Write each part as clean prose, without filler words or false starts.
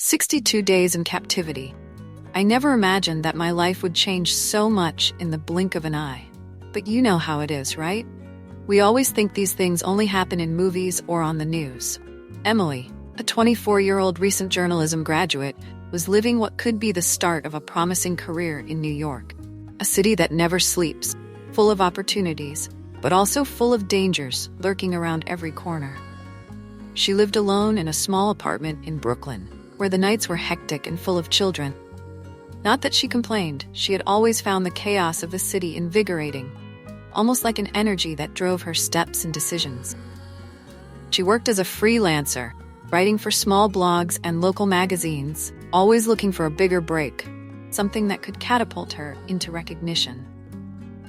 62 Days in Captivity. I never imagined that my life would change so much in the blink of an eye. But you know how it is, right? We always think these things only happen in movies or on the news. Emily, a 24-year-old recent journalism graduate, was living what could be the start of a promising career in New York, a city that never sleeps, full of opportunities, but also full of dangers lurking around every corner. She lived alone in a small apartment in Brooklyn, where the nights were hectic and full of children. Not that she complained, she had always found the chaos of the city invigorating, almost like an energy that drove her steps and decisions. She worked as a freelancer, writing for small blogs and local magazines, always looking for a bigger break, something that could catapult her into recognition.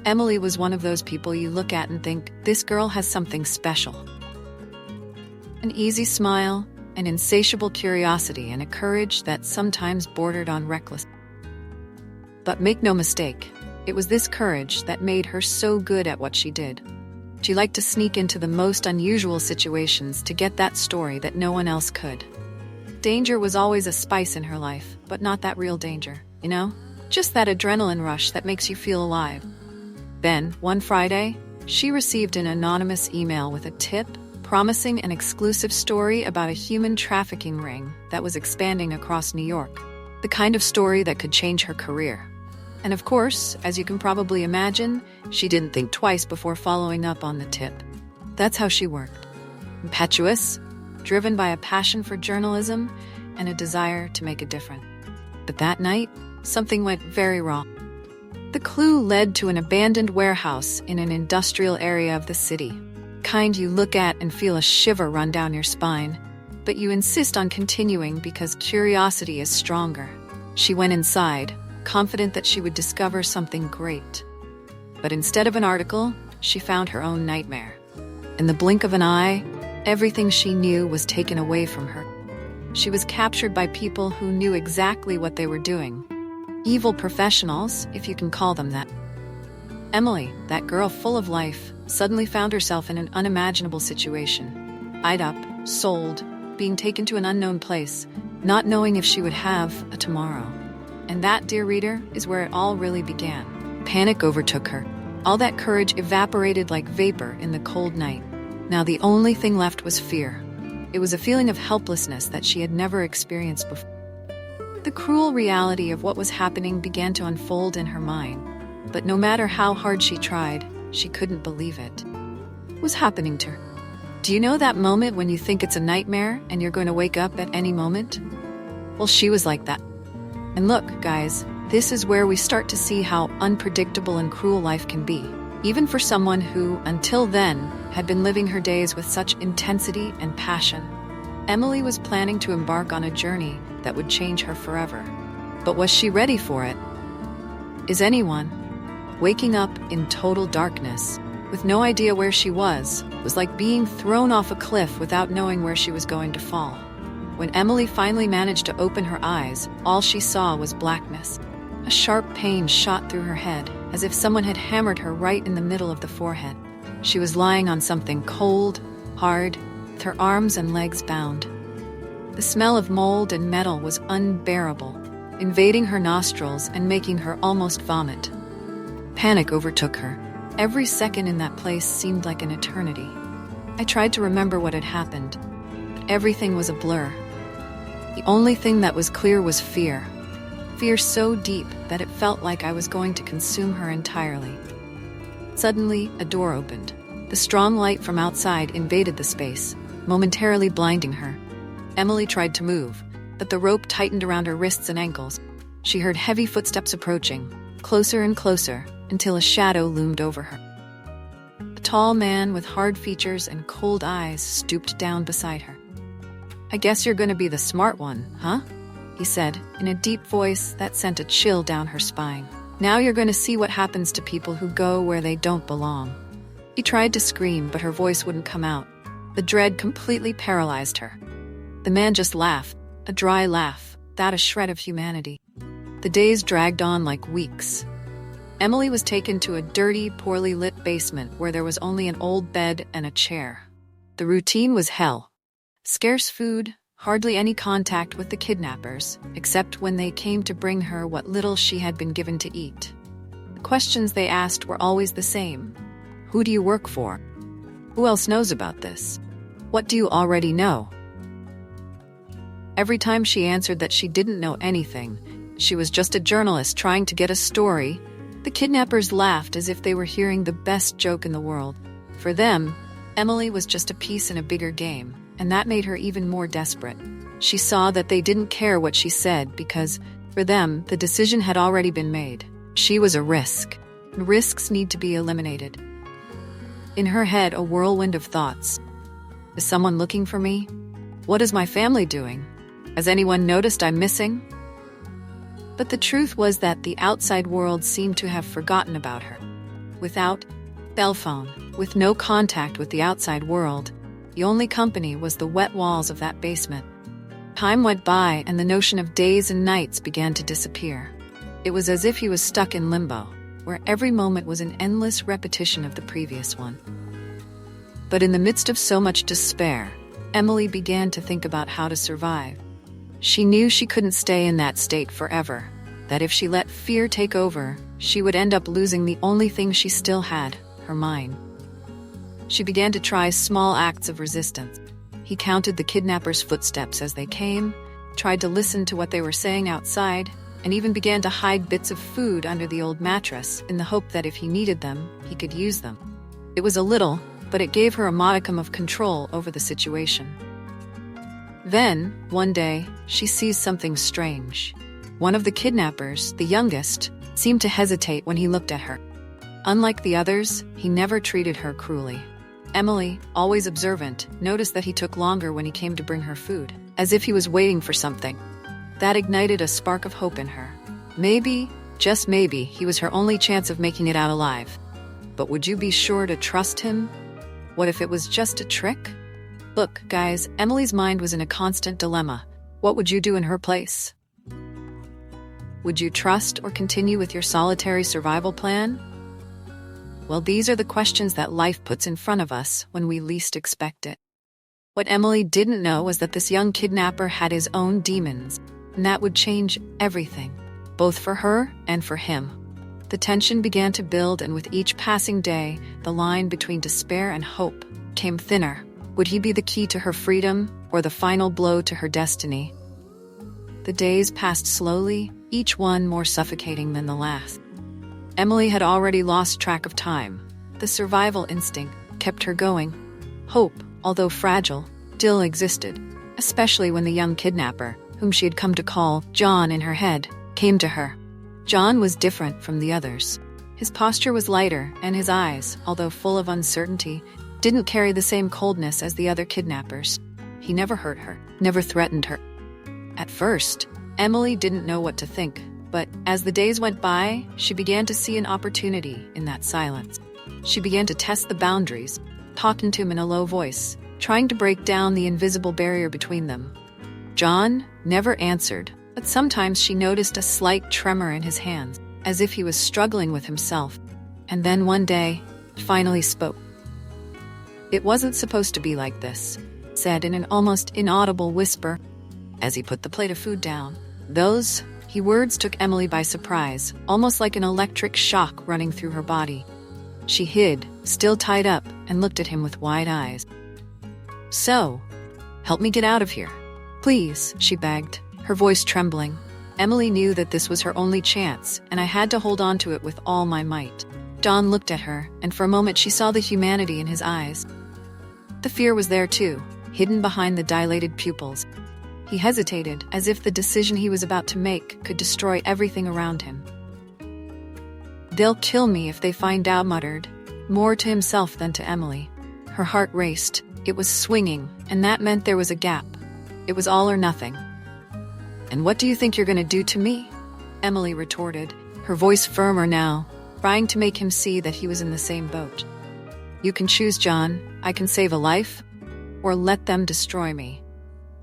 Emily was one of those people you look at and think, this girl has something special. An easy smile, an insatiable curiosity, and a courage that sometimes bordered on reckless. But make no mistake, it was this courage that made her so good at what she did. She liked to sneak into the most unusual situations to get that story that no one else could. Danger was always a spice in her life, but not that real danger, you know? Just that adrenaline rush that makes you feel alive. Then, one Friday, she received an anonymous email with a tip promising an exclusive story about a human trafficking ring that was expanding across New York. The kind of story that could change her career. And of course, as you can probably imagine, she didn't think twice before following up on the tip. That's how she worked. Impetuous, driven by a passion for journalism and a desire to make a difference. But that night, something went very wrong. The clue led to an abandoned warehouse in an industrial area of the city. Kind you look at and feel a shiver run down your spine, but you insist on continuing because curiosity is stronger. She went inside, confident that she would discover something great. But instead of an article, she found her own nightmare. In the blink of an eye, everything she knew was taken away from her. She was captured by people who knew exactly what they were doing. Evil professionals, if you can call them that. Emily, that girl full of life, suddenly found herself in an unimaginable situation. Eyed up, sold, being taken to an unknown place, not knowing if she would have a tomorrow. And that, dear reader, is where it all really began. Panic overtook her. All that courage evaporated like vapor in the cold night. Now the only thing left was fear. It was a feeling of helplessness that she had never experienced before. The cruel reality of what was happening began to unfold in her mind. But no matter how hard she tried, she couldn't believe it. What was happening to her? Do you know that moment when you think it's a nightmare and you're going to wake up at any moment? Well, she was like that. And look, guys, this is where we start to see how unpredictable and cruel life can be, even for someone who, until then, had been living her days with such intensity and passion. Emily was planning to embark on a journey that would change her forever. But was she ready for it? Is anyone? Waking up in total darkness, with no idea where she was like being thrown off a cliff without knowing where she was going to fall. When Emily finally managed to open her eyes, all she saw was blackness. A sharp pain shot through her head, as if someone had hammered her right in the middle of the forehead. She was lying on something cold, hard, with her arms and legs bound. The smell of mold and metal was unbearable, invading her nostrils and making her almost vomit. Panic overtook her. Every second in that place seemed like an eternity. I tried to remember what had happened, but everything was a blur. The only thing that was clear was fear. Fear so deep that it felt like I was going to consume her entirely. Suddenly, a door opened. The strong light from outside invaded the space, momentarily blinding her. Emily tried to move, but the rope tightened around her wrists and ankles. She heard heavy footsteps approaching, closer and closer, until a shadow loomed over her. A tall man with hard features and cold eyes stooped down beside her. "I guess you're going to be the smart one, huh?" he said, in a deep voice that sent a chill down her spine. "Now you're going to see what happens to people who go where they don't belong." He tried to scream, but her voice wouldn't come out. The dread completely paralyzed her. The man just laughed, a dry laugh, without a shred of humanity. The days dragged on like weeks. Emily was taken to a dirty, poorly lit basement where there was only an old bed and a chair. The routine was hell. Scarce food, hardly any contact with the kidnappers, except when they came to bring her what little she had been given to eat. The questions they asked were always the same. Who do you work for? Who else knows about this? What do you already know? Every time she answered that she didn't know anything, she was just a journalist trying to get a story, the kidnappers laughed as if they were hearing the best joke in the world. For them, Emilly was just a piece in a bigger game, and that made her even more desperate. She saw that they didn't care what she said because, for them, the decision had already been made. She was a risk. Risks need to be eliminated. In her head, a whirlwind of thoughts. Is someone looking for me? What is my family doing? Has anyone noticed I'm missing? But the truth was that the outside world seemed to have forgotten about her. Without cell phone, with no contact with the outside world, the only company was the wet walls of that basement. Time went by and the notion of days and nights began to disappear. It was as if he was stuck in limbo, where every moment was an endless repetition of the previous one. But in the midst of so much despair, Emilly began to think about how to survive. She knew she couldn't stay in that state forever, that if she let fear take over, she would end up losing the only thing she still had, her mind. She began to try small acts of resistance. He counted the kidnappers' footsteps as they came, tried to listen to what they were saying outside, and even began to hide bits of food under the old mattress in the hope that if he needed them, he could use them. It was a little, but it gave her a modicum of control over the situation. Then, one day, she sees something strange. One of the kidnappers, the youngest, seemed to hesitate when he looked at her. Unlike the others, he never treated her cruelly. Emilly, always observant, noticed that he took longer when he came to bring her food, as if he was waiting for something. That ignited a spark of hope in her. Maybe, just maybe, he was her only chance of making it out alive. But would you be sure to trust him? What if it was just a trick? Look, guys, Emily's mind was in a constant dilemma. What would you do in her place? Would you trust or continue with your solitary survival plan? Well, these are the questions that life puts in front of us when we least expect it. What Emilly didn't know was that this young kidnapper had his own demons, and that would change everything, both for her and for him. The tension began to build, and with each passing day, the line between despair and hope came thinner. Would he be the key to her freedom, or the final blow to her destiny? The days passed slowly, each one more suffocating than the last. Emilly had already lost track of time. The survival instinct kept her going. Hope, although fragile, still existed, especially when the young kidnapper, whom she had come to call John in her head, came to her. John was different from the others. His posture was lighter, and his eyes, although full of uncertainty, didn't carry the same coldness as the other kidnappers. He never hurt her, never threatened her. At first, Emilly didn't know what to think, but as the days went by, she began to see an opportunity in that silence. She began to test the boundaries, talking to him in a low voice, trying to break down the invisible barrier between them. John never answered, but sometimes she noticed a slight tremor in his hands, as if he was struggling with himself. And then one day, finally spoke. "It wasn't supposed to be like this," said in an almost inaudible whisper, as he put the plate of food down. Those words took Emilly by surprise, almost like an electric shock running through her body. She hid, still tied up, and looked at him with wide eyes. "So, help me get out of here. Please," she begged, her voice trembling. Emilly knew that this was her only chance, and I had to hold on to it with all my might. John looked at her, and for a moment she saw the humanity in his eyes. The fear was there too, hidden behind the dilated pupils. He hesitated, as if the decision he was about to make could destroy everything around him. "They'll kill me if they find out," muttered, more to himself than to Emilly. Her heart raced. It was swinging, and that meant there was a gap. It was all or nothing. "And what do you think you're going to do to me?" Emilly retorted, her voice firmer now, trying to make him see that he was in the same boat. "You can choose, John. I can save a life, or let them destroy me."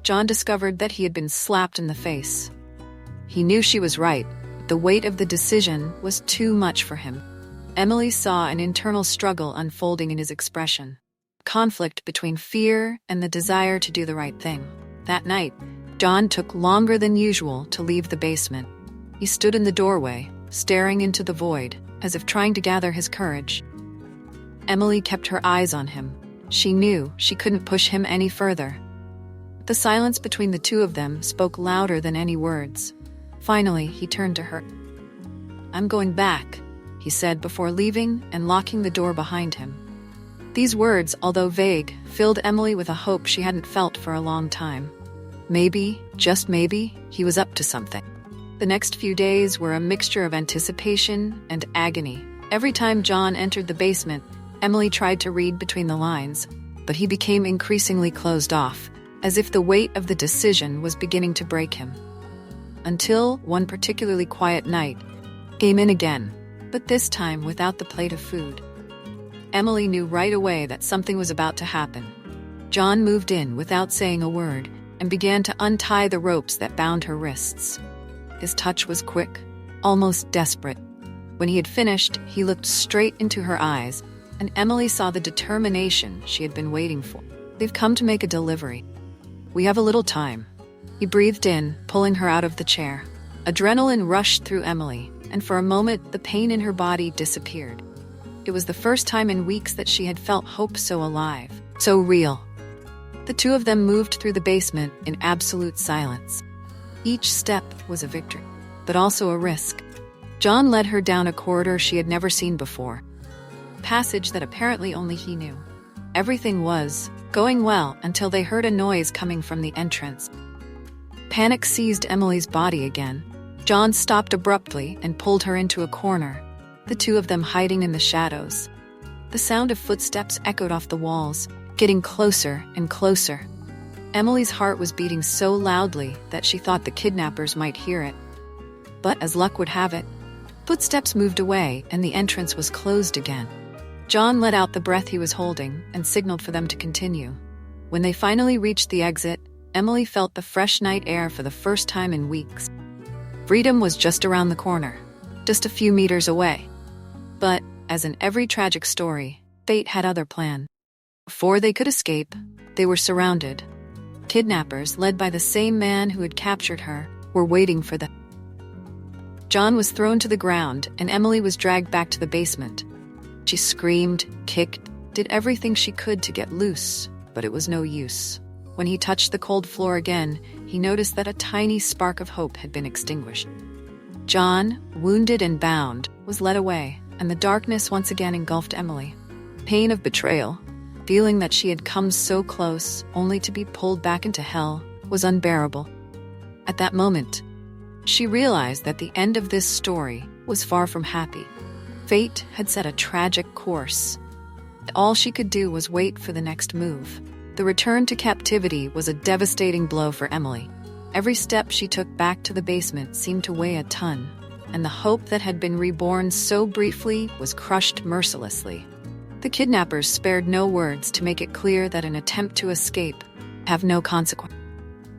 John discovered that he had been slapped in the face. He knew she was right. The weight of the decision was too much for him. Emilly saw an internal struggle unfolding in his expression. Conflict between fear and the desire to do the right thing. That night, John took longer than usual to leave the basement. He stood in the doorway, staring into the void, as if trying to gather his courage. Emily kept her eyes on him. She knew she couldn't push him any further. The silence between the two of them spoke louder than any words. Finally, he turned to her. "I'm going back," he said before leaving and locking the door behind him. These words, although vague, filled Emily with a hope she hadn't felt for a long time. Maybe, just maybe, he was up to something. The next few days were a mixture of anticipation and agony. Every time John entered the basement, Emily tried to read between the lines, but he became increasingly closed off, as if the weight of the decision was beginning to break him. Until one particularly quiet night, came in again, but this time without the plate of food. Emily knew right away that something was about to happen. John moved in without saying a word and began to untie the ropes that bound her wrists. His touch was quick, almost desperate. When he had finished, he looked straight into her eyes, and Emily saw the determination she had been waiting for. "They've come to make a delivery. We have a little time." He breathed in, pulling her out of the chair. Adrenaline rushed through Emily, and for a moment the pain in her body disappeared. It was the first time in weeks that she had felt hope so alive, so real. The two of them moved through the basement in absolute silence. Each step was a victory, but also a risk. John led her down a corridor she had never seen before, a passage that apparently only he knew. Everything was going well until they heard a noise coming from the entrance. Panic seized Emily's body again. John stopped abruptly and pulled her into a corner, the two of them hiding in the shadows. The sound of footsteps echoed off the walls, getting closer and closer. Emily's heart was beating so loudly that she thought the kidnappers might hear it. But as luck would have it, footsteps moved away and the entrance was closed again. John let out the breath he was holding and signaled for them to continue. When they finally reached the exit, Emily felt the fresh night air for the first time in weeks. Freedom was just around the corner, just a few meters away. But, as in every tragic story, fate had other plans. Before they could escape, they were surrounded. Kidnappers, led by the same man who had captured her, were waiting for them. John was thrown to the ground, and Emily was dragged back to the basement. She screamed, kicked, did everything she could to get loose, but it was no use. When he touched the cold floor again, he noticed that a tiny spark of hope had been extinguished. John, wounded and bound, was led away, and the darkness once again engulfed Emily. Pain of betrayal, feeling that she had come so close only to be pulled back into hell, was unbearable. At that moment, she realized that the end of this story was far from happy. Fate had set a tragic course. All she could do was wait for the next move. The return to captivity was a devastating blow for Emily. Every step she took back to the basement seemed to weigh a ton, and the hope that had been reborn so briefly was crushed mercilessly. The kidnappers spared no words to make it clear that an attempt to escape have no consequence.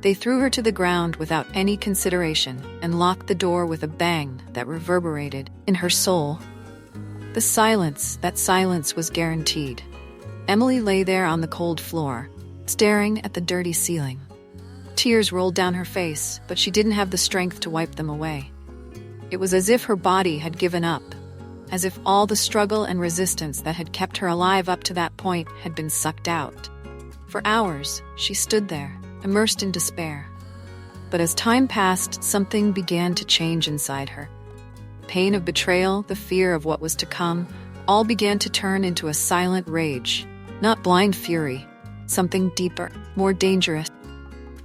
They threw her to the ground without any consideration and locked the door with a bang that reverberated in her soul. That silence was guaranteed. Emily lay there on the cold floor, staring at the dirty ceiling. Tears rolled down her face, but she didn't have the strength to wipe them away. It was as if her body had given up, as if all the struggle and resistance that had kept her alive up to that point had been sucked out. For hours, she stood there, immersed in despair. But as time passed, something began to change inside her. Pain of betrayal, the fear of what was to come, all began to turn into a silent rage, not blind fury, something deeper, more dangerous.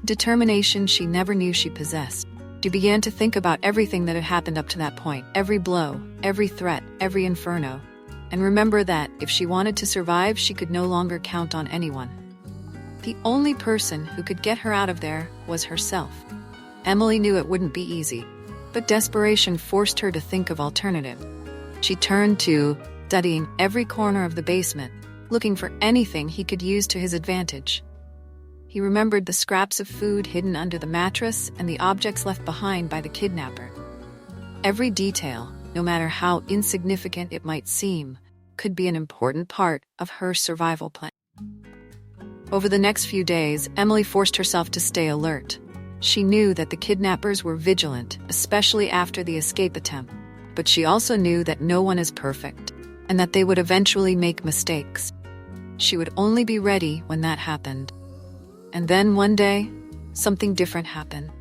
Determination she never knew she possessed. She began to think about everything that had happened up to that point, every blow, every threat, every inferno, and remember that if she wanted to survive, she could no longer count on anyone. The only person who could get her out of there was herself. Emily knew it wouldn't be easy, but desperation forced her to think of alternatives. She turned to studying every corner of the basement, looking for anything he could use to his advantage. He remembered the scraps of food hidden under the mattress and the objects left behind by the kidnapper. Every detail, no matter how insignificant it might seem, could be an important part of her survival plan. Over the next few days, Emily forced herself to stay alert. She knew that the kidnappers were vigilant, especially after the escape attempt. But she also knew that no one is perfect, and that they would eventually make mistakes. She would only be ready when that happened. And then one day, something different happened.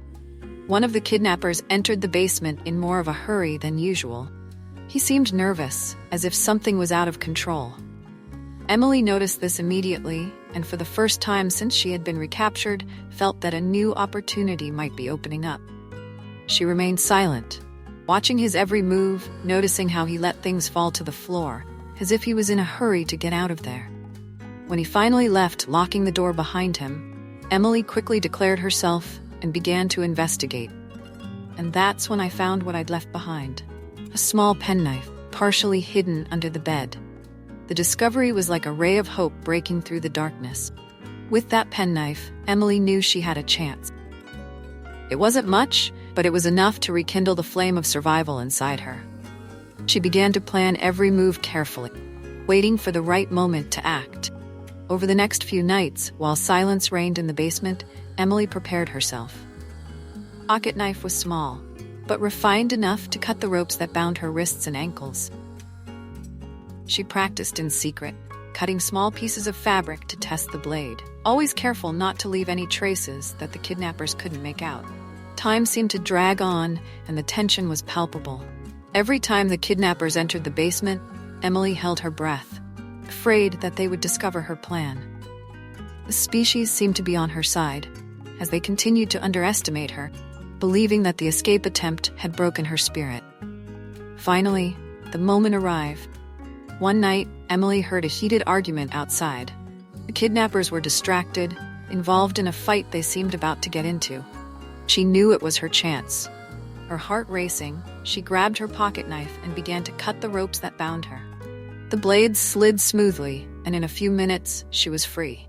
One of the kidnappers entered the basement in more of a hurry than usual. He seemed nervous, as if something was out of control. Emily noticed this immediately, and for the first time since she had been recaptured, felt that a new opportunity might be opening up. She remained silent, watching his every move, noticing how he let things fall to the floor, as if he was in a hurry to get out of there. When he finally left, locking the door behind him, Emily quickly declared herself and began to investigate. And that's when I found what I'd left behind: a small penknife, partially hidden under the bed. The discovery was like a ray of hope breaking through the darkness. With that penknife, Emily knew she had a chance. It wasn't much, but it was enough to rekindle the flame of survival inside her. She began to plan every move carefully, waiting for the right moment to act. Over the next few nights, while silence reigned in the basement, Emily prepared herself. The pocket knife was small, but refined enough to cut the ropes that bound her wrists and ankles. She practiced in secret, cutting small pieces of fabric to test the blade, always careful not to leave any traces that the kidnappers couldn't make out. Time seemed to drag on, and the tension was palpable. Every time the kidnappers entered the basement, Emily held her breath, afraid that they would discover her plan. The species seemed to be on her side, as they continued to underestimate her, believing that the escape attempt had broken her spirit. Finally, the moment arrived. One night, Emily heard a heated argument outside. The kidnappers were distracted, involved in a fight they seemed about to get into. She knew it was her chance. Her heart racing, she grabbed her pocket knife and began to cut the ropes that bound her. The blades slid smoothly, and in a few minutes, she was free.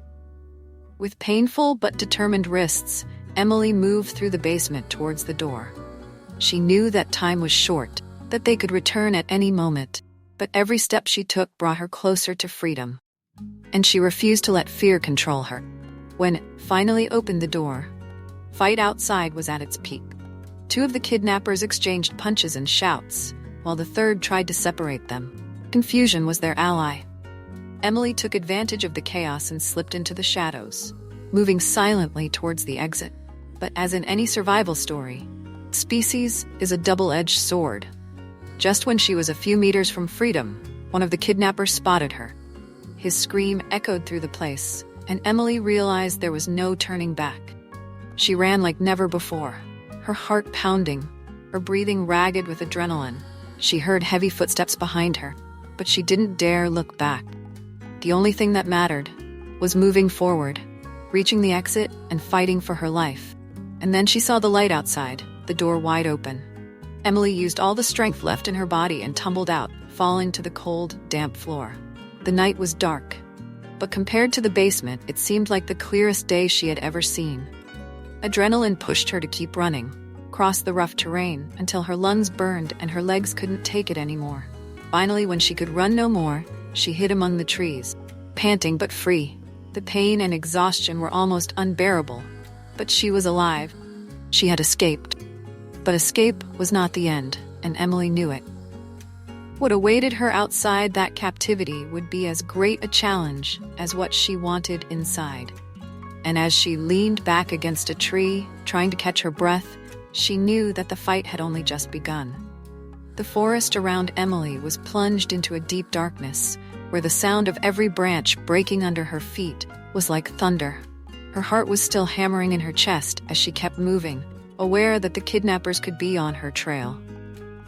With painful but determined wrists, Emily moved through the basement towards the door. She knew that time was short, that they could return at any moment. But every step she took brought her closer to freedom. And she refused to let fear control her. When it finally opened the door, fight outside was at its peak. Two of the kidnappers exchanged punches and shouts, while the third tried to separate them. Confusion was their ally. Emily took advantage of the chaos and slipped into the shadows, moving silently towards the exit. But as in any survival story, species is a double-edged sword. Just when she was a few meters from freedom, one of the kidnappers spotted her. His scream echoed through the place, and Emily realized there was no turning back. She ran like never before, her heart pounding, her breathing ragged with adrenaline. She heard heavy footsteps behind her, but she didn't dare look back. The only thing that mattered was moving forward, reaching the exit and fighting for her life. And then she saw the light outside, the door wide open. Emily used all the strength left in her body and tumbled out, falling to the cold, damp floor. The night was dark, but compared to the basement, it seemed like the clearest day she had ever seen. Adrenaline pushed her to keep running, cross the rough terrain, until her lungs burned and her legs couldn't take it anymore. Finally, when she could run no more, she hid among the trees, panting but free. The pain and exhaustion were almost unbearable, but she was alive. She had escaped. But escape was not the end, and Emily knew it. What awaited her outside that captivity would be as great a challenge as what she wanted inside. And as she leaned back against a tree, trying to catch her breath, she knew that the fight had only just begun. The forest around Emily was plunged into a deep darkness, where the sound of every branch breaking under her feet was like thunder. Her heart was still hammering in her chest as she kept moving, aware that the kidnappers could be on her trail.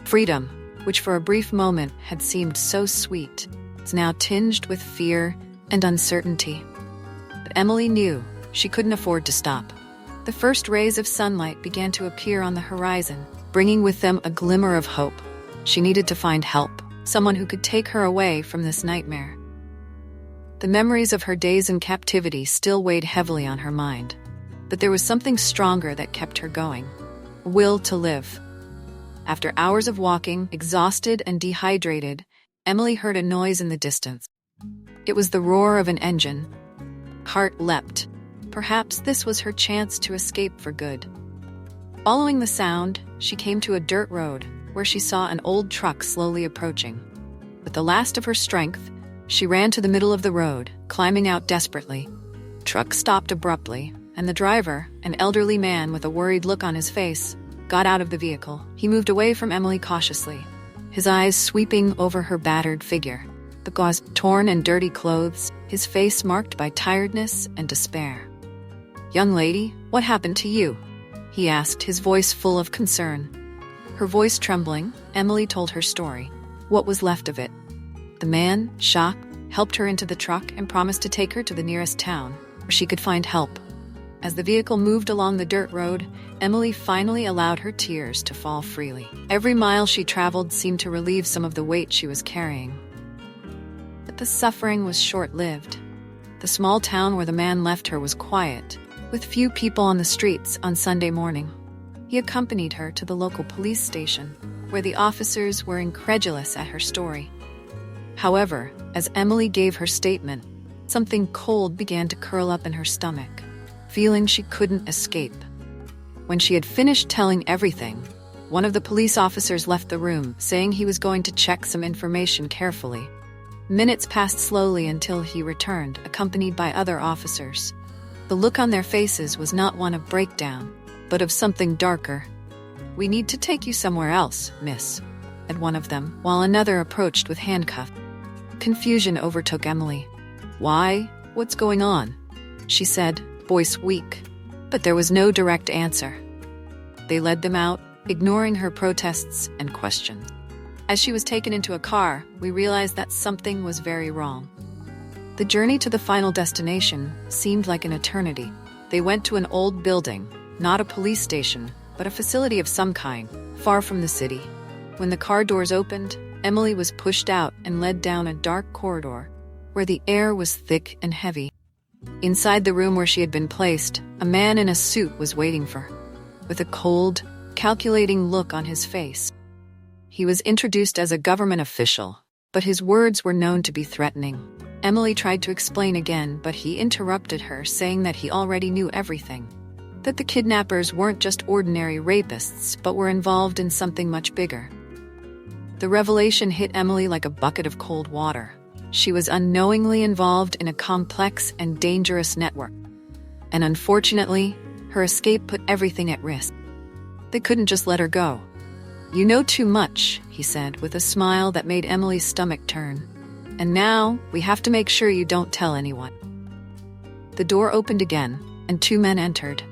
Freedom, which for a brief moment had seemed so sweet, was now tinged with fear and uncertainty. But Emily knew she couldn't afford to stop. The first rays of sunlight began to appear on the horizon, bringing with them a glimmer of hope. She needed to find help, someone who could take her away from this nightmare. The memories of her days in captivity still weighed heavily on her mind. But there was something stronger that kept her going: a will to live. After hours of walking, exhausted and dehydrated, Emily heard a noise in the distance. It was the roar of an engine. Heart leapt. Perhaps this was her chance to escape for good. Following the sound, she came to a dirt road where she saw an old truck slowly approaching. With the last of her strength, she ran to the middle of the road, climbing out desperately. The truck stopped abruptly, and the driver, an elderly man with a worried look on his face, got out of the vehicle. He moved away from Emily cautiously, his eyes sweeping over her battered figure, the gauze torn and dirty clothes, his face marked by tiredness and despair. "Young lady, what happened to you?" he asked, his voice full of concern. Her voice trembling, Emily told her story, what was left of it. The man, shocked, helped her into the truck and promised to take her to the nearest town, where she could find help. As the vehicle moved along the dirt road, Emily finally allowed her tears to fall freely. Every mile she traveled seemed to relieve some of the weight she was carrying. But the suffering was short-lived. The small town where the man left her was quiet, with few people on the streets on Sunday morning. He accompanied her to the local police station, where the officers were incredulous at her story. However, as Emily gave her statement, something cold began to curl up in her stomach, feeling she couldn't escape. When she had finished telling everything, one of the police officers left the room, saying he was going to check some information carefully. Minutes passed slowly until he returned, accompanied by other officers. The look on their faces was not one of breakdown, but of something darker. "We need to take you somewhere else, miss," said one of them, while another approached with handcuffs. Confusion overtook Emily. "Why? What's going on?" she said, voice weak. But there was no direct answer. They led them out, ignoring her protests and questions. As she was taken into a car, we realized that something was very wrong. The journey to the final destination seemed like an eternity. They went to an old building, not a police station, but a facility of some kind, far from the city. When the car doors opened, Emily was pushed out and led down a dark corridor, where the air was thick and heavy. Inside the room where she had been placed, a man in a suit was waiting for her, with a cold, calculating look on his face. He was introduced as a government official, but his words were known to be threatening. Emily tried to explain again, but he interrupted her, saying that he already knew everything. That the kidnappers weren't just ordinary rapists, but were involved in something much bigger. The revelation hit Emily like a bucket of cold water. She was unknowingly involved in a complex and dangerous network. And unfortunately, her escape put everything at risk. They couldn't just let her go. "You know too much," he said, with a smile that made Emily's stomach turn. "And now, we have to make sure you don't tell anyone." The door opened again, and two men entered.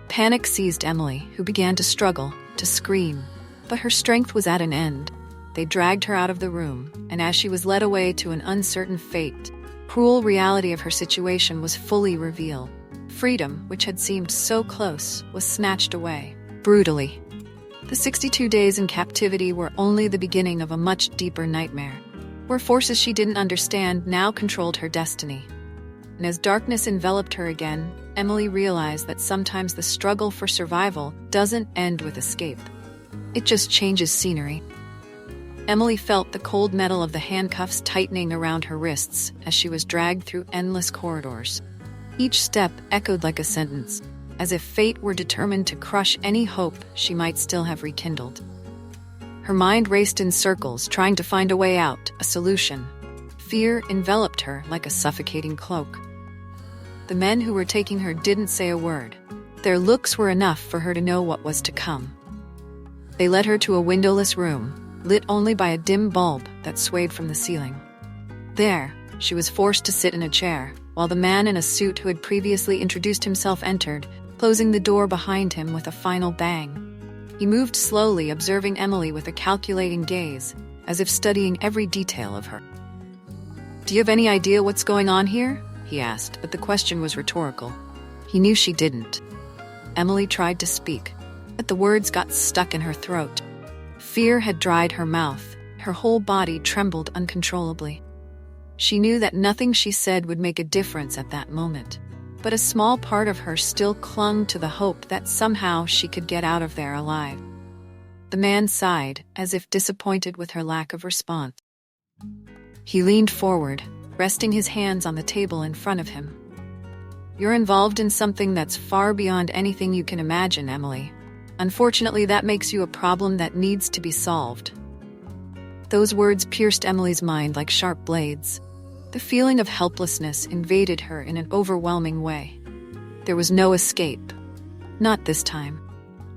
Panic seized Emily, who began to struggle, to scream. But her strength was at an end. They dragged her out of the room, and as she was led away to an uncertain fate, cruel reality of her situation was fully revealed. Freedom, which had seemed so close, was snatched away, brutally. The 62 days in captivity were only the beginning of a much deeper nightmare, where forces she didn't understand now controlled her destiny. And as darkness enveloped her again, Emily realized that sometimes the struggle for survival doesn't end with escape. It just changes scenery. Emily felt the cold metal of the handcuffs tightening around her wrists as she was dragged through endless corridors. Each step echoed like a sentence, as if fate were determined to crush any hope she might still have rekindled. Her mind raced in circles, trying to find a way out, a solution. Fear enveloped her like a suffocating cloak. The men who were taking her didn't say a word. Their looks were enough for her to know what was to come. They led her to a windowless room, lit only by a dim bulb that swayed from the ceiling. There, she was forced to sit in a chair, while the man in a suit who had previously introduced himself entered, closing the door behind him with a final bang. He moved slowly, observing Emily with a calculating gaze, as if studying every detail of her. "Do you have any idea what's going on here?" he asked, but the question was rhetorical. He knew she didn't. Emily tried to speak, but the words got stuck in her throat. Fear had dried her mouth. Her whole body trembled uncontrollably. She knew that nothing she said would make a difference at that moment, but a small part of her still clung to the hope that somehow she could get out of there alive. The man sighed, as if disappointed with her lack of response. He leaned forward, resting his hands on the table in front of him. You're involved in something that's far beyond anything you can imagine, Emily. Unfortunately, that makes you a problem that needs to be solved." Those words pierced Emily's mind like sharp blades. The feeling of helplessness invaded her in an overwhelming way. There was no escape. Not this time.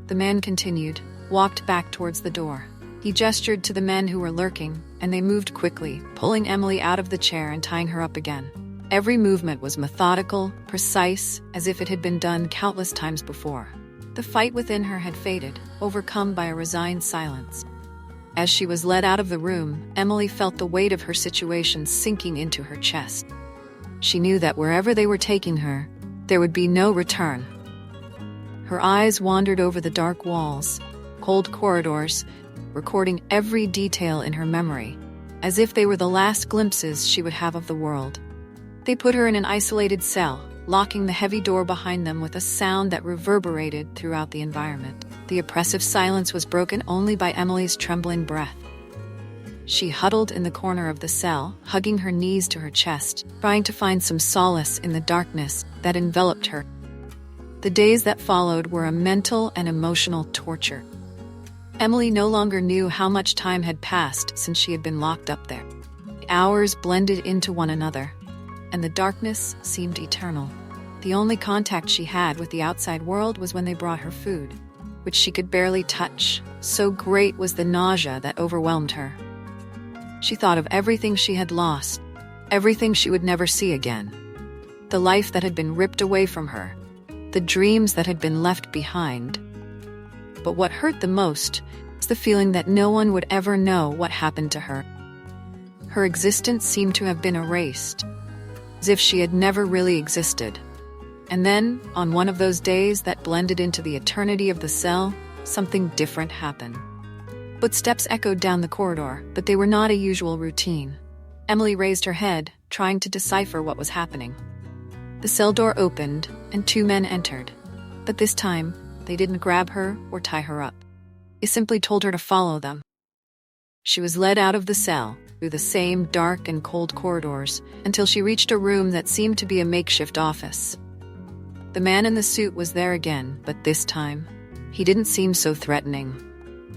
The man continued, walked back towards the door. He gestured to the men who were lurking, and they moved quickly, pulling Emily out of the chair and tying her up again. Every movement was methodical, precise, as if it had been done countless times before. The fight within her had faded, overcome by a resigned silence. As she was led out of the room, Emily felt the weight of her situation sinking into her chest. She knew that wherever they were taking her, there would be no return. Her eyes wandered over the dark walls, cold corridors, recording every detail in her memory, as if they were the last glimpses she would have of the world. They put her in an isolated cell, locking the heavy door behind them with a sound that reverberated throughout the environment. The oppressive silence was broken only by Emily's trembling breath. She huddled in the corner of the cell, hugging her knees to her chest, trying to find some solace in the darkness that enveloped her. The days that followed were a mental and emotional torture. Emily no longer knew how much time had passed since she had been locked up there. The hours blended into one another, and the darkness seemed eternal. The only contact she had with the outside world was when they brought her food, which she could barely touch. So great was the nausea that overwhelmed her. She thought of everything she had lost, everything she would never see again. The life that had been ripped away from her, the dreams that had been left behind. But what hurt the most was the feeling that no one would ever know what happened to her. Her existence seemed to have been erased, as if she had never really existed. And then, on one of those days that blended into the eternity of the cell, something different happened. Footsteps echoed down the corridor, but they were not a usual routine. Emily raised her head, trying to decipher what was happening. The cell door opened, and two men entered. But this time, they didn't grab her or tie her up. They simply told her to follow them. She was led out of the cell, through the same dark and cold corridors, until she reached a room that seemed to be a makeshift office. The man in the suit was there again, but this time, he didn't seem so threatening.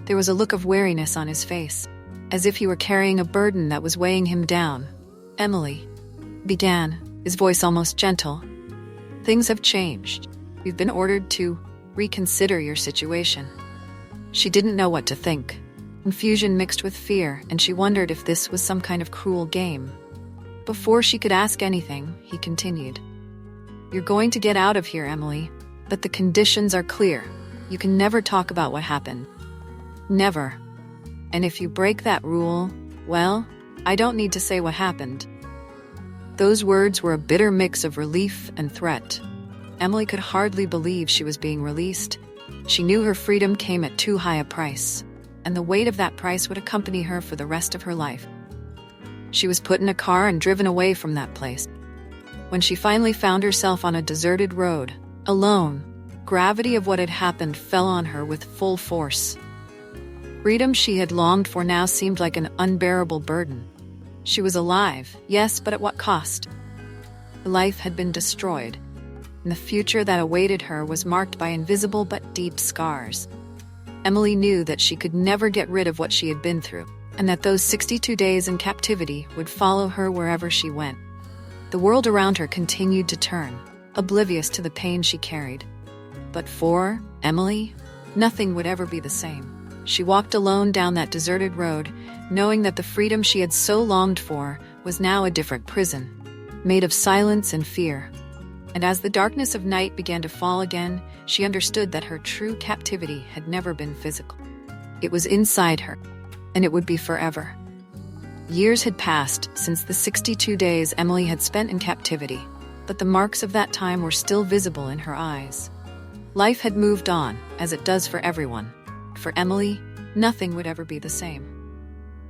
There was a look of weariness on his face, as if he were carrying a burden that was weighing him down. "Emily," began, his voice almost gentle, "things have changed. You've been ordered to reconsider your situation." She didn't know what to think. Confusion mixed with fear, and she wondered if this was some kind of cruel game. Before she could ask anything, he continued, "You're going to get out of here, Emily, but the conditions are clear. You can never talk about what happened. Never. And if you break that rule, well, I don't need to say what happened." Those words were a bitter mix of relief and threat. Emily could hardly believe she was being released. She knew her freedom came at too high a price, and the weight of that price would accompany her for the rest of her life. She was put in a car and driven away from that place. When she finally found herself on a deserted road, alone, gravity of what had happened fell on her with full force. Freedom she had longed for now seemed like an unbearable burden. She was alive, yes, but at what cost? Her life had been destroyed, and the future that awaited her was marked by invisible but deep scars. Emily knew that she could never get rid of what she had been through, and that those 62 days in captivity would follow her wherever she went. The world around her continued to turn, oblivious to the pain she carried. But for Emily, nothing would ever be the same. She walked alone down that deserted road, knowing that the freedom she had so longed for was now a different prison, made of silence and fear. And as the darkness of night began to fall again, she understood that her true captivity had never been physical. It was inside her, and it would be forever. Years had passed since the 62 days Emily had spent in captivity, but the marks of that time were still visible in her eyes. Life had moved on, as it does for everyone. For Emily, nothing would ever be the same.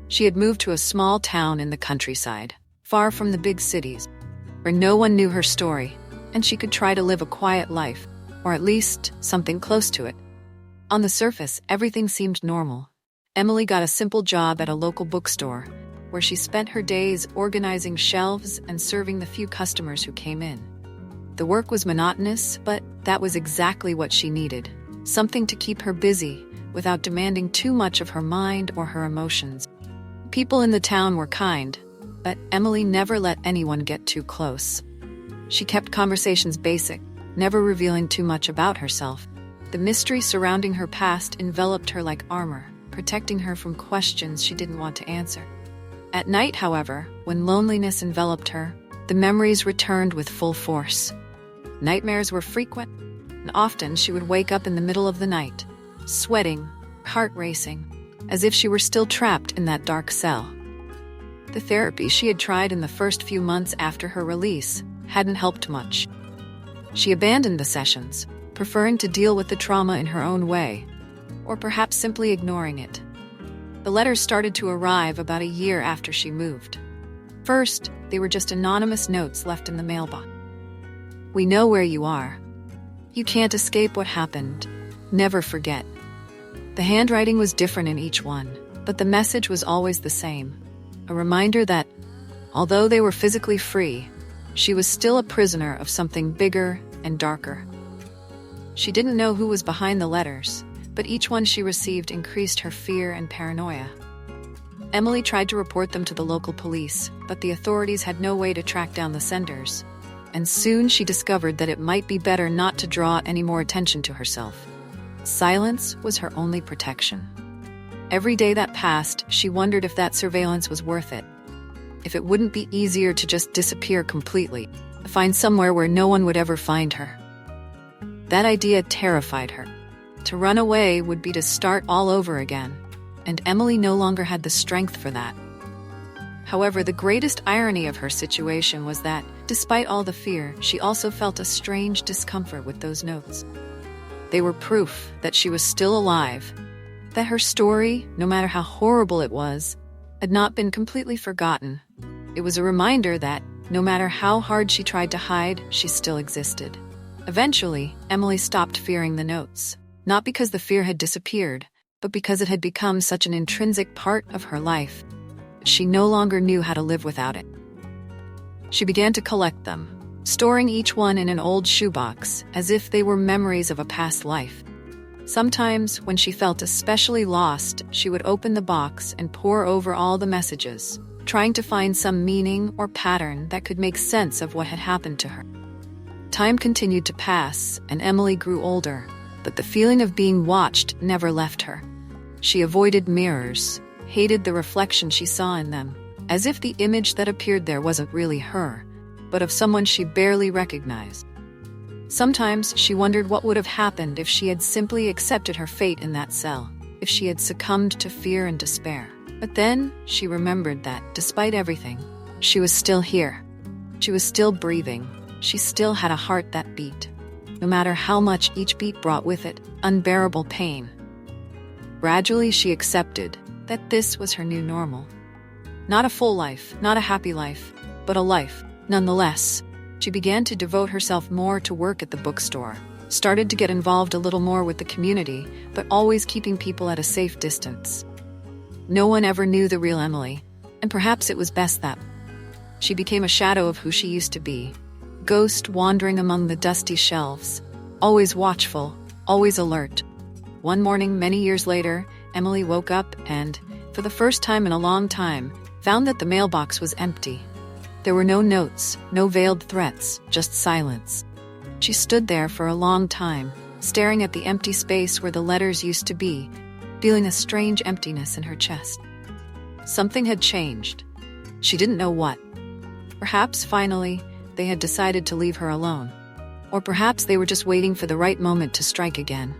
She had moved to a small town in the countryside, far from the big cities, where no one knew her story, and she could try to live a quiet life, or at least something close to it. On the surface, everything seemed normal. Emily got a simple job at a local bookstore, where she spent her days organizing shelves and serving the few customers who came in. The work was monotonous, but that was exactly what she needed. Something to keep her busy, without demanding too much of her mind or her emotions. People in the town were kind, but Emily never let anyone get too close. She kept conversations basic, never revealing too much about herself. The mystery surrounding her past enveloped her like armor, protecting her from questions she didn't want to answer. At night, however, when loneliness enveloped her, the memories returned with full force. Nightmares were frequent, and often she would wake up in the middle of the night, sweating, heart racing, as if she were still trapped in that dark cell. The therapy she had tried in the first few months after her release hadn't helped much. She abandoned the sessions, preferring to deal with the trauma in her own way, or perhaps simply ignoring it. The letters started to arrive about a year after she moved. First, they were just anonymous notes left in the mailbox. "We know where you are. You can't escape what happened. Never forget." The handwriting was different in each one, but the message was always the same. A reminder that, although they were physically free, she was still a prisoner of something bigger and darker. She didn't know who was behind the letters, but each one she received increased her fear and paranoia. Emily tried to report them to the local police, but the authorities had no way to track down the senders. And soon she discovered that it might be better not to draw any more attention to herself. Silence was her only protection. Every day that passed, she wondered if that surveillance was worth it. If it wouldn't be easier to just disappear completely, find somewhere where no one would ever find her. That idea terrified her. To run away would be to start all over again, and Emily no longer had the strength for that. However, the greatest irony of her situation was that, despite all the fear, she also felt a strange discomfort with those notes. They were proof that she was still alive, that her story, no matter how horrible it was, had not been completely forgotten. It was a reminder that, no matter how hard she tried to hide, she still existed. Eventually, Emily stopped fearing the notes, not because the fear had disappeared, but because it had become such an intrinsic part of her life. She no longer knew how to live without it. She began to collect them, storing each one in an old shoebox, as if they were memories of a past life. Sometimes, when she felt especially lost, she would open the box and pore over all the messages, trying to find some meaning or pattern that could make sense of what had happened to her. Time continued to pass, and Emily grew older, but the feeling of being watched never left her. She avoided mirrors, hated the reflection she saw in them, as if the image that appeared there wasn't really her, but of someone she barely recognized. Sometimes she wondered what would have happened if she had simply accepted her fate in that cell, if she had succumbed to fear and despair. But then she remembered that, despite everything, she was still here. She was still breathing. She still had a heart that beat, no matter how much each beat brought with it unbearable pain. Gradually, she accepted that this was her new normal. Not a full life, not a happy life, but a life, nonetheless. She began to devote herself more to work at the bookstore, started to get involved a little more with the community, but always keeping people at a safe distance. No one ever knew the real Emily, and perhaps it was best that. She became a shadow of who she used to be, ghost wandering among the dusty shelves, always watchful, always alert. One morning, many years later, Emily woke up and, for the first time in a long time, found that the mailbox was empty. There were no notes, no veiled threats, just silence. She stood there for a long time, staring at the empty space where the letters used to be, feeling a strange emptiness in her chest. Something had changed. She didn't know what. Perhaps, finally, they had decided to leave her alone. Or perhaps they were just waiting for the right moment to strike again.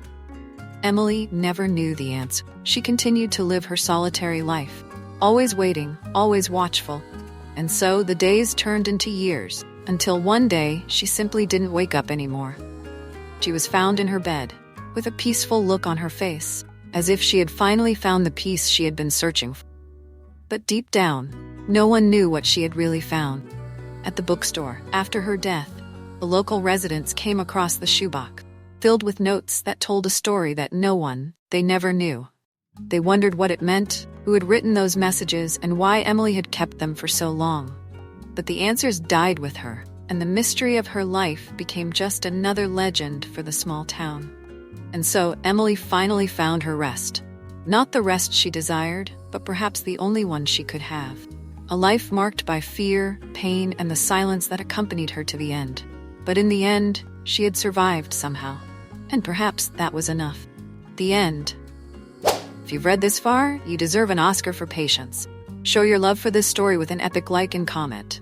Emily never knew the answer. She continued to live her solitary life, always waiting, always watchful. And so the days turned into years, until one day she simply didn't wake up anymore. She was found in her bed, with a peaceful look on her face, as if she had finally found the peace she had been searching for. But deep down, no one knew what she had really found. At the bookstore, after her death, the local residents came across the shoebox, filled with notes that told a story that they never knew. They wondered what it meant, who had written those messages, and why Emily had kept them for so long. But the answers died with her. and the mystery of her life became just another legend for the small town. And so Emily finally found her rest. Not the rest she desired, but perhaps the only one she could have. A life marked by fear, pain, and the silence that accompanied her to the end. But in the end, she had survived somehow. And perhaps that was enough. The end. If you've read this far, you deserve an Oscar for patience. Show your love for this story with an epic like and comment.